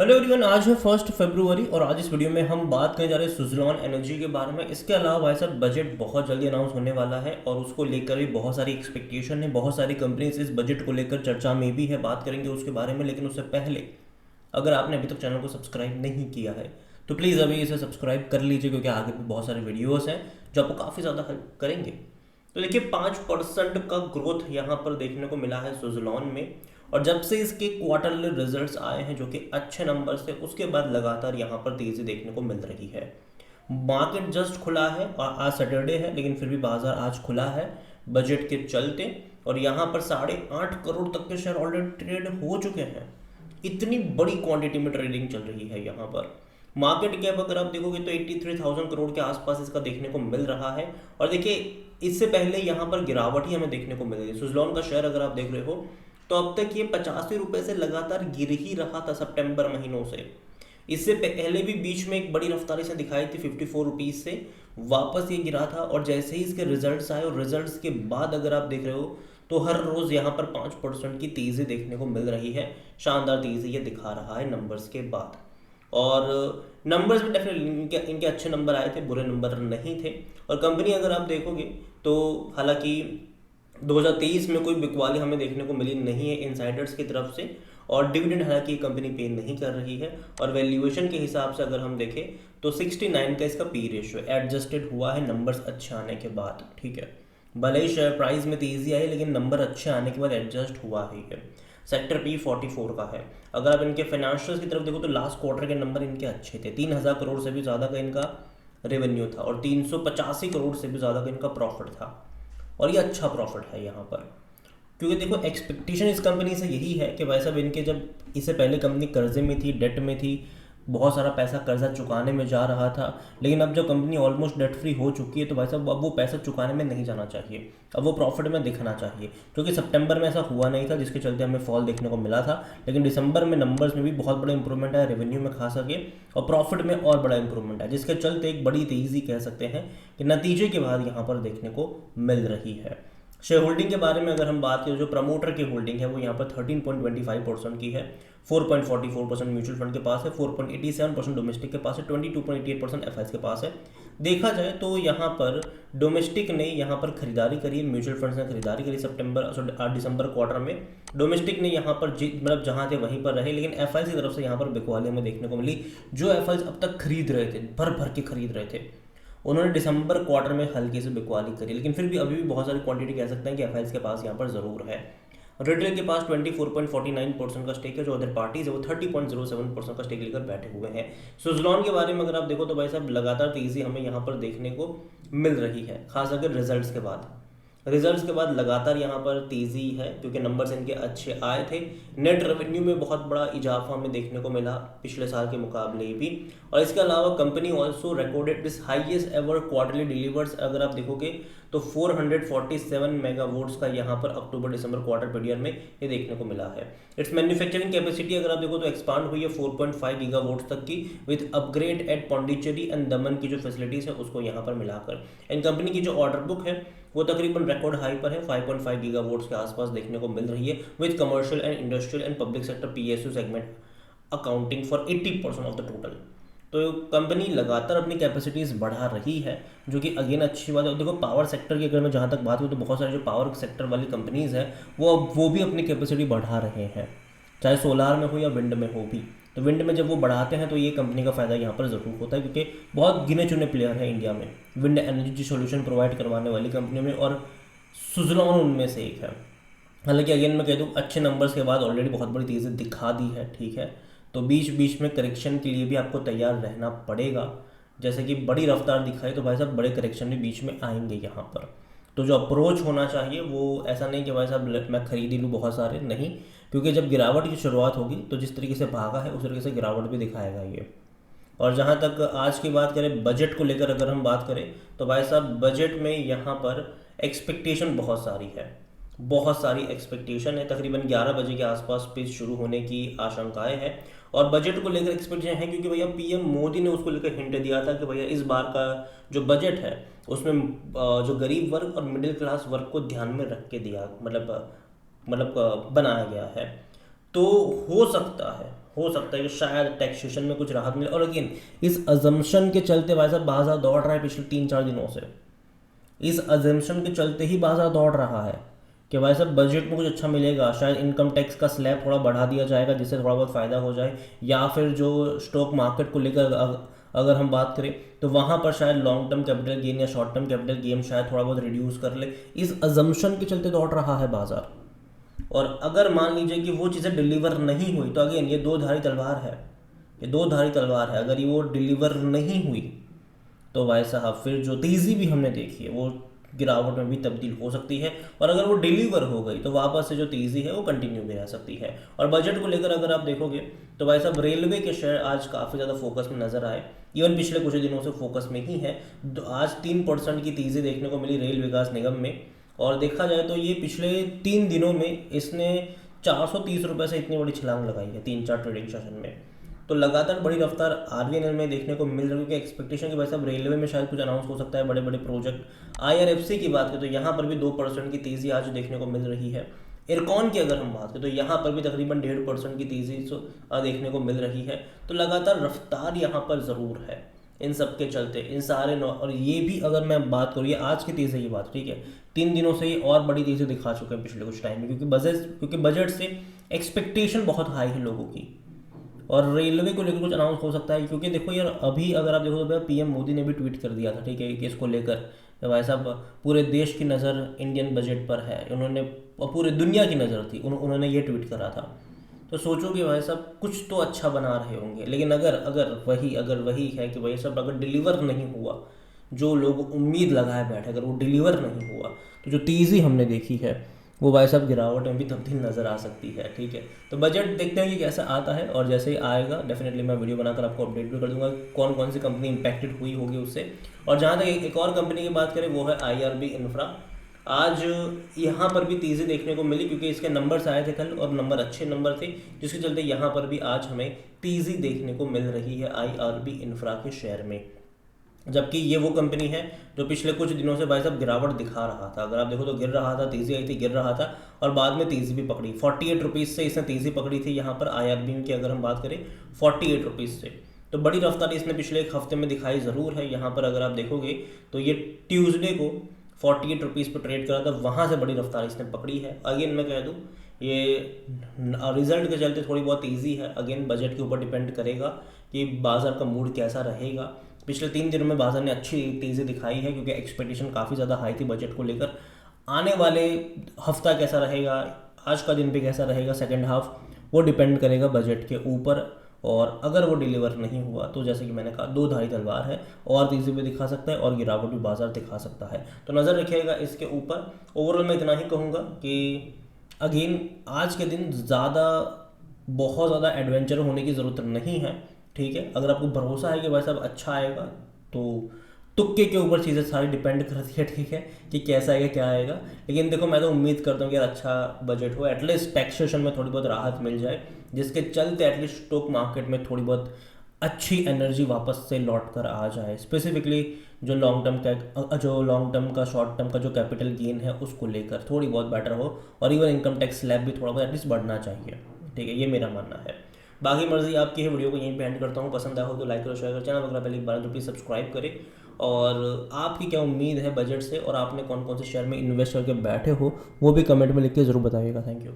Hello everyone, आज है 1 फरवरी और आज इस वीडियो में हम बात करने जा रहे हैं सुज़लॉन एनर्जी के बारे में। इसके अलावा भाई साहब बजट बहुत जल्दी अनाउंस होने वाला है और उसको लेकर भी बहुत सारी एक्सपेक्टेशन है। बहुत सारी कंपनीज इस बजट को लेकर चर्चा में भी है, बात करेंगे उसके बारे में। लेकिन उससे पहले अगर आपने अभी तक चैनल को सब्सक्राइब नहीं किया है तो प्लीज़ अभी इसे सब्सक्राइब कर लीजिए, क्योंकि आगे भी बहुत सारे वीडियोज़ हैं जो आपको काफ़ी ज़्यादा हेल्प करेंगे। तो देखिए 5% का ग्रोथ यहाँ पर देखने को मिला है सुज़लॉन में। और जब से इसके क्वार्टरली रिजल्ट्स आए हैं जो कि अच्छे नंबर से, उसके बाद लगातार यहाँ पर तेज़ी देखने को मिल रही है। मार्केट जस्ट खुला है और आज सैटरडे है, लेकिन फिर भी बाजार आज खुला है बजट के चलते। और यहाँ पर 8.5 करोड़ तक के शेयर ऑलरेडी ट्रेड हो चुके हैं। इतनी बड़ी क्वांटिटी में ट्रेडिंग चल रही है यहाँ पर। मार्केट कैप अगर आप देखोगे तो 83,000 करोड़ के आसपास इसका देखने को मिल रहा है। और देखिए इससे पहले यहाँ पर गिरावट ही हमें देखने को मिल रही है। सुज़लॉन का शेयर अगर आप देख रहे हो तो अब तक ये 85 रुपये से लगातार गिर ही रहा था सितंबर महीनों से। इससे पहले भी बीच में एक बड़ी रफ्तारी से दिखाई थी 54 रुपीज़ से, वापस ये गिरा था। और जैसे ही इसके रिजल्ट्स आए और रिजल्ट्स के बाद अगर आप देख रहे हो तो हर रोज़ यहाँ पर 5% की तेज़ी देखने को मिल रही है। शानदार तेज़ी ये दिखा रहा है नंबर्स के बाद। और नंबर्स में डेफिनेटली इनके अच्छे नंबर आए थे, बुरे नंबर नहीं थे। और कंपनी अगर आप देखोगे तो हालांकि 2023 में कोई बिकवाली हमें देखने को मिली नहीं है इनसाइडर्स की तरफ से। और डिविडेंड हालांकि कंपनी पे नहीं कर रही है। और वैल्यूएशन के हिसाब से अगर हम देखें तो 69 का इसका पी रेशियो एडजस्टेड हुआ है नंबर्स अच्छे आने के बाद। ठीक है, भले ही शेयर प्राइस में तेज़ी आई लेकिन नंबर अच्छे आने के बाद एडजस्ट हुआ ही है। सेक्टर पी 44 का है। अगर आप इनके फाइनेंशियल्स की तरफ देखो तो लास्ट क्वार्टर के नंबर इनके अच्छे थे। 3,000 करोड़ से भी ज़्यादा का इनका रेवेन्यू था और 385 करोड़ से भी ज़्यादा का इनका प्रॉफिट था। और ये अच्छा प्रॉफिट है यहाँ पर, क्योंकि देखो एक्सपेक्टेशन इस कंपनी से यही है कि भाई साहब इनके जब इससे पहले कंपनी कर्जे में थी, डेट में थी, बहुत सारा पैसा कर्जा चुकाने में जा रहा था। लेकिन अब जब कंपनी ऑलमोस्ट डेट फ्री हो चुकी है तो भाई साहब अब वो पैसा चुकाने में नहीं जाना चाहिए, अब वो प्रॉफिट में दिखना चाहिए। क्योंकि सितंबर में ऐसा हुआ नहीं था, जिसके चलते हमें फॉल देखने को मिला था। लेकिन दिसंबर में नंबर्स में भी बहुत बड़ा इंप्रूवमेंट है, रेवेन्यू में खास करके, और प्रॉफिट में और बड़ा इंप्रूवमेंट है, जिसके चलते एक बड़ी तेज़ी कह सकते हैं कि नतीजे के बाद यहाँ पर देखने को मिल रही है। शेयर होल्डिंग के बारे में अगर हम बात करें, जो प्रमोटर की होल्डिंग है वो यहाँ पर 13.25% की है। 4.44% म्यूचुअल फंड के पास है, 4.87% डोमेस्टिक के पास है, 22.88% एफआईज के पास है। देखा जाए तो यहाँ पर डोमेस्टिक ने यहाँ पर खरीदारी करी, म्यूचुअल फंड्स ने खरीदारी करी दिसंबर क्वार्टर में। डोमेस्टिक ने यहाँ पर मतलब जहाँ थे वहीं पर रहे, लेकिन एफआईज की तरफ से यहाँ पर बिकवाली हमें देखने को मिली। जो एफआईज अब तक खरीद रहे थे, भर भर के खरीद रहे थे, उन्होंने दिसंबर क्वार्टर में हल्के से बिकवाली करी। लेकिन फिर भी अभी भी बहुत सारी क्वांटिटी कह सकते हैं कि एफआईज के पास यहाँ पर ज़रूर है। रिटेल के पास 24.49% का स्टेक है। जो अदर पार्टीज है वो 30.07% का स्टेक लेकर बैठे हुए हैं। सुज़लॉन के बारे में अगर आप देखो तो भाई साहब लगातार तेज़ी हमें यहाँ पर देखने को मिल रही है, खासकर रिजल्ट्स के बाद। रिजल्ट्स के बाद लगातार यहाँ पर तेज़ी है, क्योंकि नंबर्स इनके अच्छे आए थे। नेट रेवेन्यू में बहुत बड़ा इजाफा हमें देखने को मिला पिछले साल के मुकाबले भी। और इसके अलावा company also recorded this highest ever quarterly delivers. अगर आप देखोगे तो 447 मेगावाट्स का यहाँ पर अक्टूबर दिसंबर क्वार्टर पीरियड में ये देखने को मिला है। इट्स मैन्युफैक्चरिंग कैपेसिटी अगर आप देखो तो एक्सपांड हुई है 4.5 गीगावाट्स तक की, with upgrade at Pondicherry and Daman की जो फैसिलिटीज़ है उसको यहाँ पर मिलाकर। एंड कंपनी की जो ऑर्डर बुक है वो तकरीबन रिकॉर्ड हाई पर है, 5.5 गीगावाट्स के आसपास देखने को मिल रही है, with commercial and industrial and public sector PSU segment accounting for 80% of the total. तो कंपनी लगातार अपनी कैपेसिटीज़ बढ़ा रही है, जो कि अगेन अच्छी बात है। देखो पावर सेक्टर की अगर मैं जहाँ तक बात करूँ तो बहुत सारे जो पावर सेक्टर वाली कंपनीज़ हैं वो भी अपनी कैपेसिटी बढ़ा रहे हैं, चाहे सोलार में हो या विंड में हो भी। तो विंड में जब वो बढ़ाते हैं तो ये कंपनी का फ़ायदा यहाँ पर ज़रूर होता है, क्योंकि बहुत गिने चुने प्लेयर हैं इंडिया में विंड एनर्जी सोल्यूशन प्रोवाइड करवाने वाली कंपनियों में, और सुज़लॉन उनमें से एक है। हालांकि अगेन मैं कह दूँ अच्छे नंबर्स के बाद ऑलरेडी बहुत बड़ी तेज़ी दिखा दी है, ठीक है। तो बीच बीच में करेक्शन के लिए भी आपको तैयार रहना पड़ेगा। जैसे कि बड़ी रफ्तार दिखाई तो भाई साहब बड़े करेक्शन भी बीच में आएंगे यहाँ पर। तो जो अप्रोच होना चाहिए वो ऐसा नहीं कि भाई साहब मैं खरीद ही लूँ बहुत सारे, नहीं। क्योंकि जब गिरावट की शुरुआत होगी तो जिस तरीके से भागा है उस तरीके से गिरावट भी दिखाएगा ये। और जहाँ तक आज की बात करें बजट को लेकर अगर हम बात करें तो भाई साहब बजट में यहाँ पर एक्सपेक्टेशन बहुत सारी है, बहुत सारी एक्सपेक्टेशन है। तकरीबन 11 बजे के आसपास पिच शुरू होने की आशंकाएं हैं। और बजट को लेकर एक्सपेक्टेशन है, क्योंकि भैया पीएम मोदी ने उसको लेकर हिंट दिया था कि भैया इस बार का जो बजट है उसमें जो गरीब वर्ग और मिडिल क्लास वर्ग को ध्यान में रख के दिया, मतलब बनाया गया है। तो हो सकता है कि शायद टैक्सेशन में कुछ राहत मिले। और अगेन इस अजम्पशन के चलते भाई साहब बाजार दौड़ रहा है पिछले 3-4 दिनों से। इस अजम्पशन के चलते ही बाजार दौड़ रहा है कि भाई साहब बजट में कुछ अच्छा मिलेगा, शायद इनकम टैक्स का स्लैब थोड़ा बढ़ा दिया जाएगा जिससे थोड़ा बहुत फ़ायदा हो जाए, या फिर जो स्टॉक मार्केट को लेकर अगर हम बात करें तो वहाँ पर शायद लॉन्ग टर्म कैपिटल गेन या शॉर्ट टर्म कैपिटल गेन शायद थोड़ा बहुत रिड्यूस कर ले। इस अजम्पशन के चलते दौड़ रहा है बाजार। और अगर मान लीजिए कि वो चीज़ें डिलीवर नहीं हुई तो अगेन ये दो धारी तलवार है, ये दो धारी तलवार है। अगर ये वो डिलीवर नहीं हुई तो भाई साहब फिर जो तेज़ी भी हमने देखी है वो गिरावट में भी तब्दील हो सकती है। और अगर वो डिलीवर हो गई तो वापस से जो तेज़ी है वो कंटिन्यू भी रह सकती है। और बजट को लेकर अगर आप देखोगे तो भाई साहब रेलवे के शेयर आज काफ़ी ज़्यादा फोकस में नजर आए, इवन पिछले कुछ दिनों से फोकस में ही है। आज 3% की तेज़ी देखने को मिली रेल विकास निगम में। और देखा जाए तो ये पिछले 3 दिनों में इसने 430 रुपये से इतनी बड़ी छलांग लगाई है 3-4 ट्रेडिंग सेशन में। तो लगातार बड़ी रफ्तार आरबीएनएल में देखने को मिल रही है। एक्सपेक्टेशन के भाई साहब रेलवे में शायद कुछ अनाउंस हो सकता है, बड़े बड़े प्रोजेक्ट। आईआरएफसी की बात करें तो यहाँ पर भी 2% की तेज़ी आज देखने को मिल रही है। इरकॉन की अगर हम बात करें तो यहाँ पर भी तकरीबन 1.5% की तेज़ी देखने को मिल रही है। तो लगातार रफ्तार यहाँ पर ज़रूर है इन सब के चलते, इन सारे और ये भी अगर मैं बात करूँ ये आज की तेज़ी की बात, ठीक है, 3 दिनों से ये और बड़ी तेज़ी दिखा चुके हैं पिछले कुछ टाइम में, क्योंकि बजट से एक्सपेक्टेशन बहुत हाई है लोगों की। और रेलवे को लेकर कुछ अनाउंस हो सकता है, क्योंकि देखो यार अभी अगर आप देखो तो भैया पीएम मोदी ने भी ट्वीट कर दिया था, ठीक है, कि इसको लेकर भाई साहब पूरे देश की नज़र इंडियन बजट पर है। उन्होंने पूरी दुनिया की नज़र थी, उन्होंने ये ट्वीट करा था। तो सोचो कि भाई साहब कुछ तो अच्छा बना रहे होंगे, लेकिन अगर वही है कि भाई साहब अगर डिलीवर नहीं हुआ, जो लोग उम्मीद लगाए बैठे, अगर वो डिलीवर नहीं हुआ तो जो तेज़ी हमने देखी है वो भाई साहब गिरावट में भी तब्दील नज़र आ सकती है। ठीक है, तो बजट देखते हैं कि कैसा आता है, और जैसे ही आएगा डेफिनेटली मैं वीडियो बनाकर आपको अपडेट भी कर दूंगा कौन कौन सी कंपनी इंपैक्टेड हुई होगी उससे। और जहाँ तक एक और कंपनी की बात करें वो है आईआरबी इंफ्रा। आज यहाँ पर भी तेज़ी देखने को मिली क्योंकि इसके नंबर्स आए थे कल और नंबर अच्छे नंबर थे, जिसके चलते यहाँ पर भी आज हमें तेज़ी देखने को मिल रही है आईआरबी इंफ्रा के शेयर में। जबकि ये वो कंपनी है जो पिछले कुछ दिनों से भाई साहब गिरावट दिखा रहा था। अगर आप देखो तो गिर रहा था, तेज़ी आई थी, गिर रहा था और बाद में तेज़ी भी पकड़ी। 48 रुपीज़ से इसने तेज़ी पकड़ी थी यहाँ पर आईआरबी की अगर हम बात करें 48 रुपीज़ से। तो बड़ी रफ्तार इसने पिछले एक हफ्ते में दिखाई ज़रूर है। यहाँ पर अगर आप देखोगे तो ये ट्यूसडे को 48 रुपीज़ पर ट्रेड करा था, वहाँ से बड़ी रफ्तार इसने पकड़ी है। अगेन मैं कह दूँ ये रिजल्ट के चलते थोड़ी बहुत तेज़ी है, अगेन बजट के ऊपर डिपेंड करेगा कि बाजार का मूड कैसा रहेगा। पिछले 3 दिनों में बाजार ने अच्छी तेज़ी दिखाई है क्योंकि एक्सपेक्टेशन काफ़ी ज़्यादा हाई थी बजट को लेकर। आने वाले हफ्ता कैसा रहेगा, आज का दिन भी कैसा रहेगा, सेकेंड हाफ, वो डिपेंड करेगा बजट के ऊपर। और अगर वो डिलीवर नहीं हुआ तो जैसे कि मैंने कहा दो धारी तलवार है, और तेज़ी भी दिखा सकता है और गिरावट भी बाजार दिखा सकता है। तो नज़र रखिएगा इसके ऊपर। ओवरऑल मैं इतना ही कहूँगा कि अगेन आज के दिन बहुत ज़्यादा एडवेंचर होने की ज़रूरत नहीं है। ठीक है, अगर आपको भरोसा है कि भाई साहब अच्छा आएगा तो तुक्के के ऊपर चीज़ें सारी डिपेंड करती है, ठीक है, कि कैसा आएगा क्या आएगा। लेकिन देखो मैं तो उम्मीद करता हूँ कि यार अच्छा बजट हो, एटलीस्ट टैक्सेशन में थोड़ी बहुत राहत मिल जाए, जिसके चलते एटलीस्ट स्टॉक मार्केट में थोड़ी बहुत अच्छी एनर्जी वापस से लौट कर आ जाए। स्पेसिफिकली जो लॉन्ग टर्म का शॉर्ट टर्म का जो कैपिटल गेन है उसको लेकर थोड़ी बहुत बेटर हो, और इवन इनकम टैक्स स्लैब भी थोड़ा बहुत एटलीस्ट बढ़ना चाहिए। ठीक है, ये मेरा मानना है। बाकी मर्जी आपकी है। वीडियो को यहीं पे एंड करता हूँ। पसंद आया हो तो लाइक करो, शेयर करो, चैनल वगैरह पहले एक बार तो प्लीज़ सब्सक्राइब करें। और आपकी क्या उम्मीद है बजट से, और आपने कौन कौन से शेयर में इन्वेस्ट करके बैठे हो वो भी कमेंट में लिख के ज़रूर बताइएगा। Thank you.